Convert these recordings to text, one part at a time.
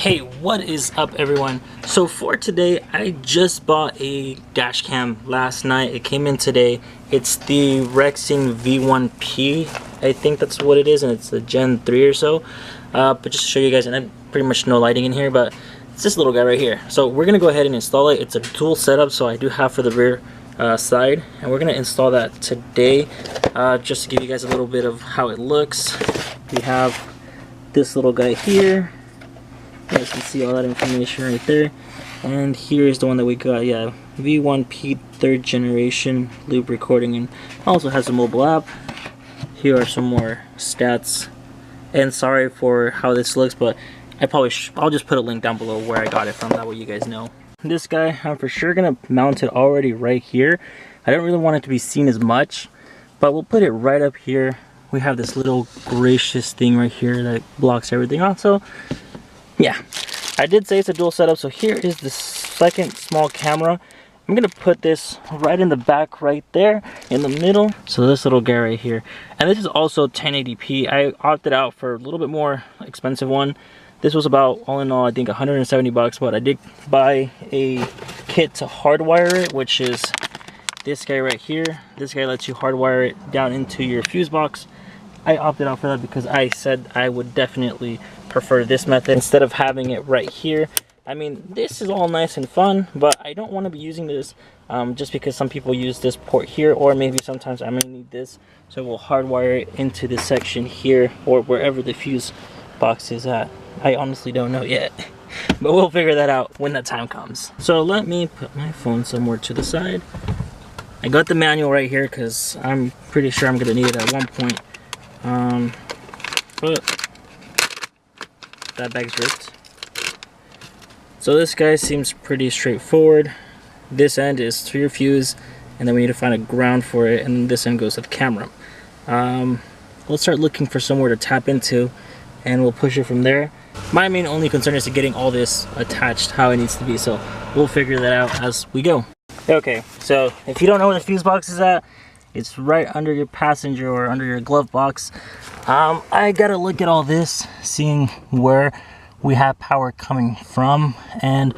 Hey, what is up everyone? So for today, I just bought a dash cam last night. It came in today. It's the Rexing V1P. I think that's what it is, and it's a Gen 3 or so. But just to show you guys, and I pretty much no lighting in here, but it's this little guy right here. So we're gonna go ahead and install it. It's a dual setup, so I do have for the rear side, and we're gonna install that today. Just to give you guys a little bit of how it looks. We have this little guy here. You guys can see all that information right there. And here's the one that we got, yeah, V1P 3rd generation loop recording, and also has a mobile app. Here are some more stats. And sorry for how this looks, but I'll just put a link down below where I got it from, that way you guys know. This guy, I'm for sure gonna mount it already right here. I don't really want it to be seen as much, but we'll put it right up here. We have this little gracious thing right here that blocks everything off. So yeah, I did say it's a dual setup, so here is the second small camera. I'm gonna put this right in the back right there in the middle. So this little guy right here, and this is also 1080p. I opted out for a little bit more expensive one. This was about, all in all, I think 170 bucks, but I did buy a kit to hardwire it, which is this guy right here. This guy lets you hardwire it down into your fuse box. I opted out for that because I said I would definitely prefer this method instead of having it right here. I mean, this is all nice and fun, but I don't want to be using this just because some people use this port here, or maybe sometimes I may need this. So we'll hardwire it into this section here, or wherever the fuse box is at. I honestly don't know yet, but we'll figure that out when the time comes. So let me put my phone somewhere to the side. I got the manual right here because I'm pretty sure I'm going to need it at one point. But that bag's ripped. So this guy seems pretty straightforward. This end is to your fuse, and then we need to find a ground for it, and this end goes to the camera. We'll start looking for somewhere to tap into, and we'll push it from there. My main only concern is getting all this attached how it needs to be, so we'll figure that out as we go. Okay, so if you don't know where the fuse box is at, it's right under your passenger or under your glove box. I gotta look at all this, seeing where we have power coming from, and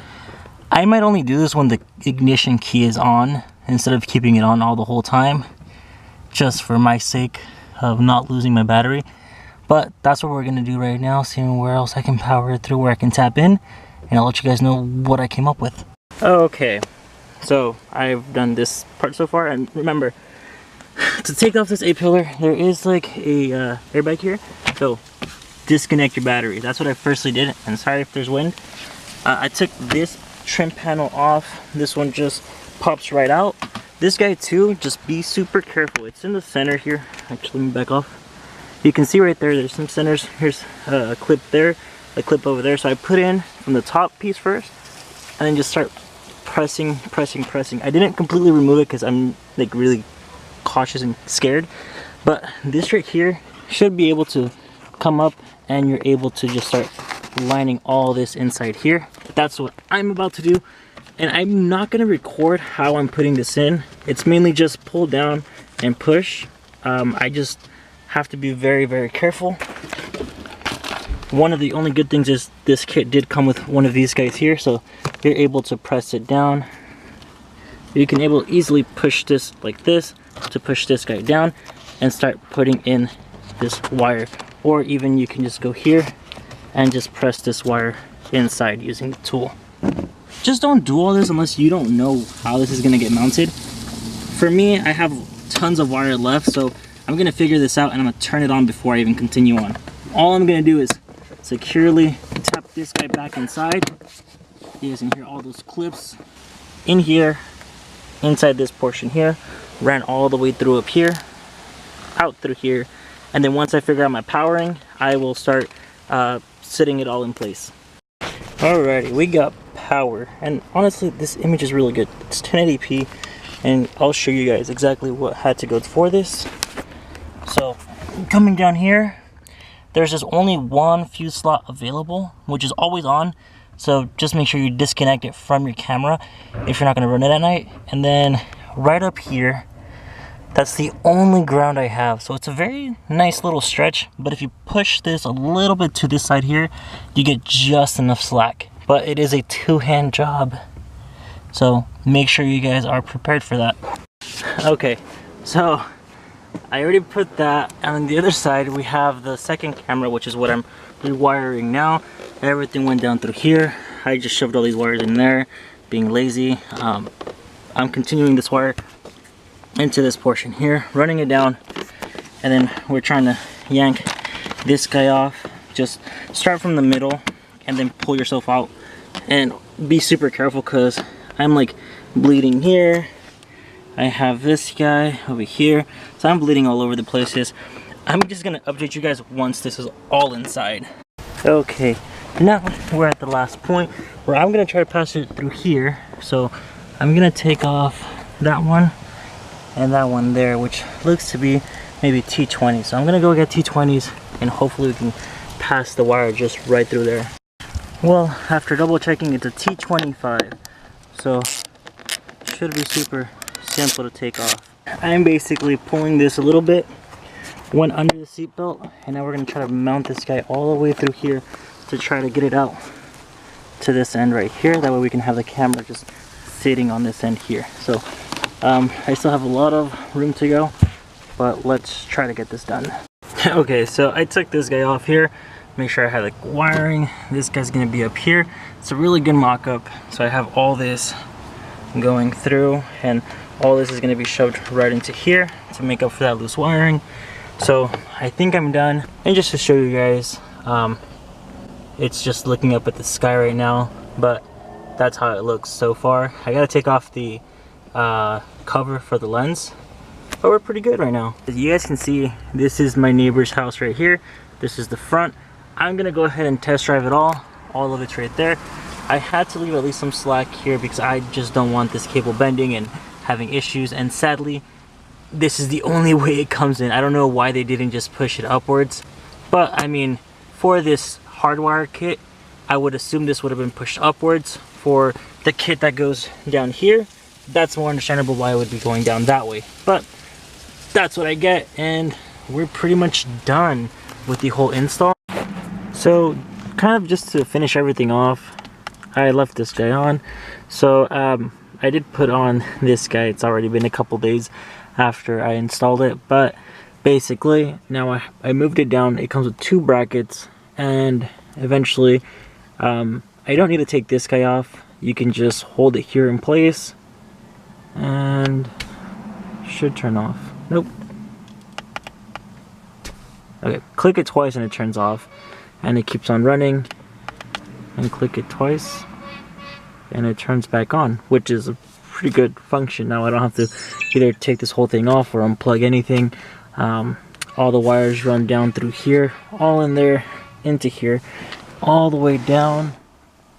I might only do this when the ignition key is on instead of keeping it on all the whole time, just for my sake of not losing my battery. But that's what we're gonna do right now, seeing where else I can power it through, where I can tap in, and I'll let you guys know what I came up with. Okay, so I've done this part so far, and remember, to take off this A-pillar, there is like a airbag here, so disconnect your battery. That's what I firstly did, and sorry if there's wind. I took this trim panel off. This one just pops right out. This guy too, just be super careful. It's in the center here. Actually, let me back off. You can see right there, there's some centers. Here's a clip there, a clip over there. So I put in from the top piece first, and then just start pressing. I didn't completely remove it because I'm like really cautious and scared, but this right here should be able to come up, and you're able to just start lining all this inside here. That's what I'm about to do, and I'm not going to record how I'm putting this in. It's mainly just pull down and push. I just have to be very careful. One of the only good things is this kit did come with one of these guys here, so you're able to press it down. You can easily push this like this to push this guy down and start putting in this wire, or even you can just go here and just press this wire inside using the tool. Just don't do all this unless you don't know how this is going to get mounted. For me, I have tons of wire left, so I'm going to figure this out, and I'm going to turn it on before I even continue on. All I'm going to do is securely tap this guy back inside. You guys can hear all those clips in here, inside this portion here, ran all the way through up here, out through here, and then once I figure out my powering, I will start setting it all in place. Alrighty, we got power, and honestly this image is really good. It's 1080p, and I'll show you guys exactly what had to go for this. So coming down here, there's just only one fuse slot available, which is always on, so just make sure you disconnect it from your camera if you're not going to run it at night. And then right up here, That's the only ground I have. So it's a very nice little stretch, but if you push this a little bit to this side here, you get just enough slack. But it is a two-hand job, so make sure you guys are prepared for that. Okay, so I already put that, and on the other side we have the second camera, which is what I'm rewiring now. Everything went down through here. I just shoved all these wires in there, being lazy. I'm continuing this wire into this portion here, running it down, and then we're trying to yank this guy off. Just start from the middle and then pull yourself out, and be super careful because I'm like bleeding here. I have this guy over here, so I'm bleeding all over the places. I'm just gonna update you guys once this is all inside. Okay, now we're at the last point where I'm gonna try to pass it through here. So I'm gonna take off that one and that one there, which looks to be maybe T20. So I'm gonna go get T20s and hopefully we can pass the wire just right through there. Well, after double checking, it's a T25, so should be super simple to take off. I'm basically pulling this a little bit, one under the seat belt, and now we're gonna try to mount this guy all the way through here to try to get it out to this end right here. That way we can have the camera just sitting on this end here. So I still have a lot of room to go, but let's try to get this done. Okay, so I took this guy off here, make sure I have the wiring. This guy's gonna be up here. It's a really good mock-up, so I have all this going through, and all this is gonna be shoved right into here to make up for that loose wiring. So I think I'm done. And just to show you guys, it's just looking up at the sky right now, but that's how it looks so far. I gotta take off the cover for the lens, but we're pretty good right now. As you guys can see, this is my neighbor's house right here. This is the front. I'm gonna go ahead and test drive it all of it's right there. I had to leave at least some slack here because I just don't want this cable bending and having issues, and sadly this is the only way it comes in. I don't know why they didn't just push it upwards, but I mean, for this Hardwire kit, I would assume this would have been pushed upwards. For the kit that goes down here, that's more understandable why it would be going down that way, but that's what I get, and we're pretty much done with the whole install. So kind of just to finish everything off, I left this guy on. So I did put on this guy. It's already been a couple days after I installed it, but basically now I moved it down. It comes with two brackets, and eventually I don't need to take this guy off. You can just hold it here in place and should turn off. Nope. Okay, click it twice and it turns off, and it keeps on running, and click it twice and it turns back on, which is a pretty good function. Now I don't have to either take this whole thing off or unplug anything. All the wires run down through here, all in there, into here, all the way down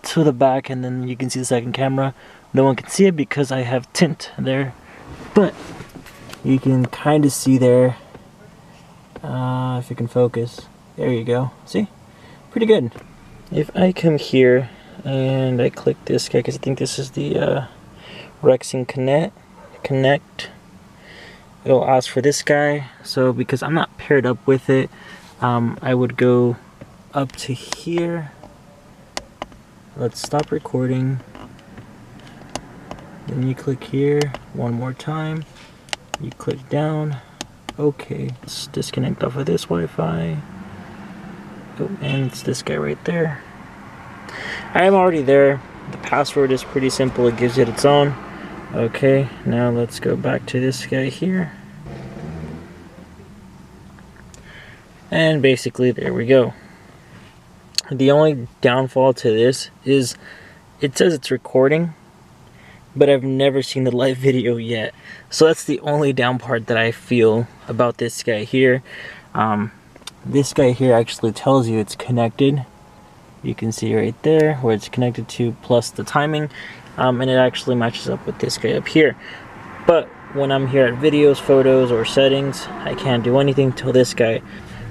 to the back, and then you can see the second camera. No one can see it because I have tint there, but you can kind of see there, if you can focus. There you go. See? Pretty good. If I come here and I click this guy, because I think this is the Rexing Connect, it'll ask for this guy. So because I'm not paired up with it, I would go up to here. Let's stop recording. Then you click here one more time. You click down. Okay, let's disconnect off of this Wi-Fi. Oh, and it's this guy right there. I am already there. The password is pretty simple. It gives it its own. Okay, now let's go back to this guy here. And basically there we go. The only downfall to this is it says it's recording, but I've never seen the live video yet. So that's the only down part that I feel about this guy here. This guy here actually tells you it's connected. You can see right there where it's connected to, plus the timing, and it actually matches up with this guy up here. But when I'm here at videos, photos, or settings, I can't do anything till this guy.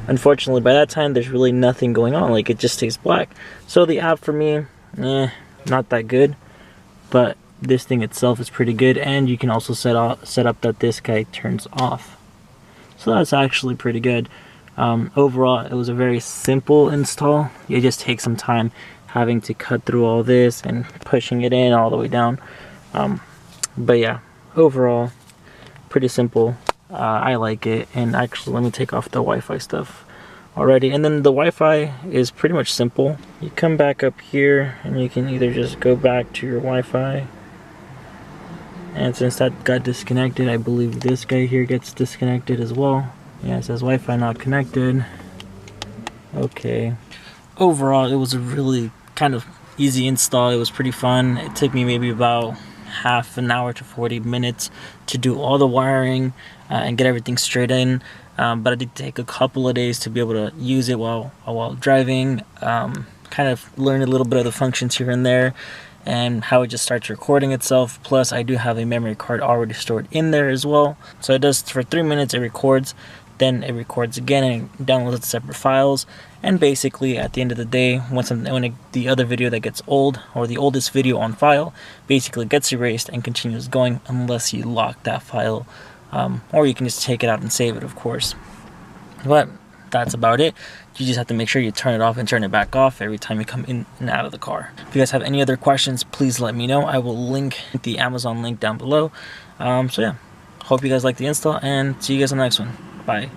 Unfortunately, by that time there's really nothing going on, like it just stays black. So the app for me, not that good, but this thing itself is pretty good, and you can also set up that this guy turns off. So that's actually pretty good. Overall, it was a very simple install. It just takes some time having to cut through all this and pushing it in all the way down. But yeah, overall, pretty simple. I like it. And actually, let me take off the Wi-Fi stuff already. And then the Wi-Fi is pretty much simple. You come back up here and you can either just go back to your Wi-Fi, and since that got disconnected, I believe this guy here gets disconnected as well. Yeah, it says Wi-Fi not connected. Okay. Overall, it was a really kind of easy install. It was pretty fun. It took me maybe about half an hour to 40 minutes to do all the wiring and get everything straight in. But it did take a couple of days to be able to use it while driving. Kind of learn a little bit of the functions here and there, and how it just starts recording itself. Plus, I do have a memory card already stored in there as well. So it does for 3 minutes, it records, then it records again and downloads separate files. And basically, at the end of the day, when the other video that gets old, or the oldest video on file, basically gets erased and continues going unless you lock that file. Or you can just take it out and save it, of course. But that's about it. You just have to make sure you turn it off and turn it back off every time you come in and out of the car. If you guys have any other questions, please let me know. I will link the Amazon link down below. So yeah, hope you guys like the install, and see you guys on the next one. Bye.